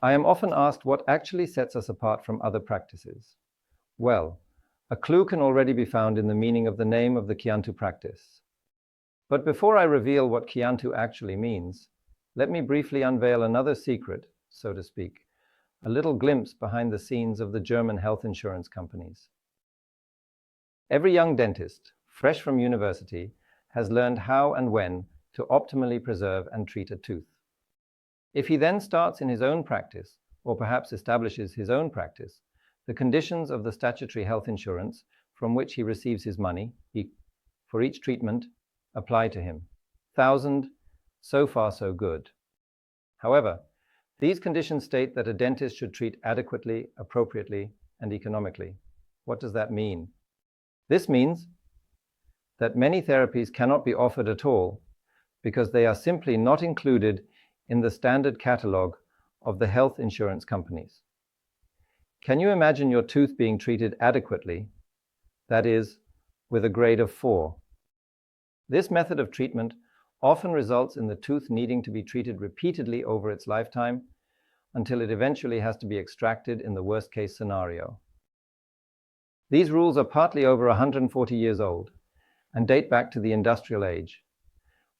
I am often asked what actually sets us apart from other practices. Well, a clue can already be found in the meaning of the name of the Kiantu practice. But before I reveal what Kiantu actually means, let me briefly unveil another secret, so to speak, a little glimpse behind the scenes of the German health insurance companies. Every young dentist, fresh from university, has learned how and when to optimally preserve and treat a tooth. If he then starts in his own practice, or perhaps establishes his own practice, the conditions of the statutory health insurance from which he receives his money for each treatment apply to him. 1,000, so far so good. However, these conditions state that a dentist should treat adequately, appropriately, and economically. What does that mean? This means that many therapies cannot be offered at all because they are simply not included in the standard catalogue of the health insurance companies. Can you imagine your tooth being treated adequately, that is, with a grade of 4? This method of treatment often results in the tooth needing to be treated repeatedly over its lifetime until it eventually has to be extracted in the worst-case scenario. These rules are partly over 140 years old and date back to the industrial age,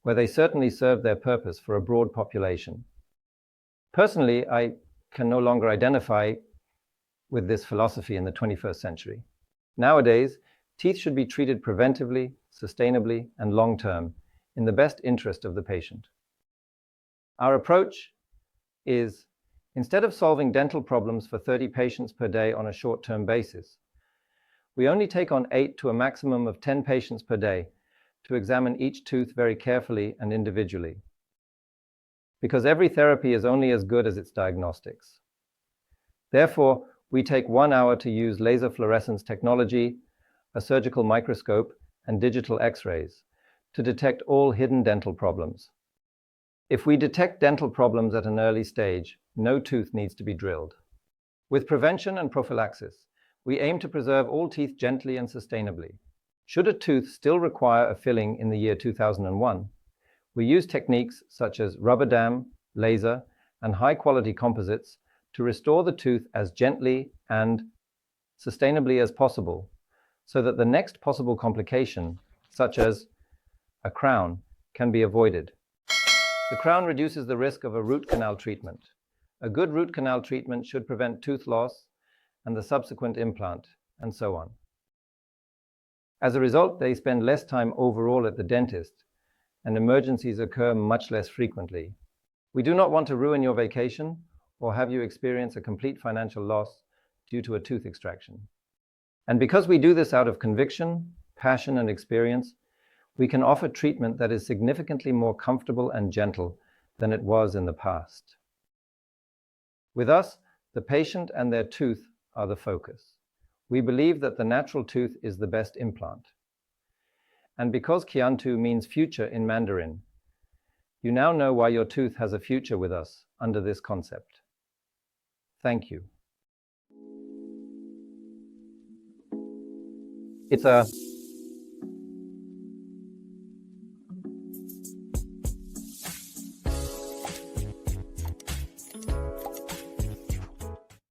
where they certainly served their purpose for a broad population. Personally, I can no longer identify with this philosophy in the 21st century. Nowadays, teeth should be treated preventively, sustainably, and long-term in the best interest of the patient. Our approach is, instead of solving dental problems for 30 patients per day on a short-term basis, we only take on 8 to a maximum of 10 patients per day to examine each tooth very carefully and individually. Because every therapy is only as good as its diagnostics. Therefore, we take 1 hour to use laser fluorescence technology, a surgical microscope, and digital X-rays to detect all hidden dental problems. If we detect dental problems at an early stage, no tooth needs to be drilled. With prevention and prophylaxis, we aim to preserve all teeth gently and sustainably. Should a tooth still require a filling in the year 2001, we use techniques such as rubber dam, laser, and high-quality composites to restore the tooth as gently and sustainably as possible, so that the next possible complication, such as a crown, can be avoided. The crown reduces the risk of a root canal treatment. A good root canal treatment should prevent tooth loss and the subsequent implant, and so on. As a result, they spend less time overall at the dentist, and emergencies occur much less frequently. We do not want to ruin your vacation or have you experience a complete financial loss due to a tooth extraction. And because we do this out of conviction, passion, and experience, we can offer treatment that is significantly more comfortable and gentle than it was in the past. With us, the patient and their tooth are the focus. We believe that the natural tooth is the best implant. And because Kiantu means future in Mandarin, you now know why your tooth has a future with us under this concept. Thank you. It's a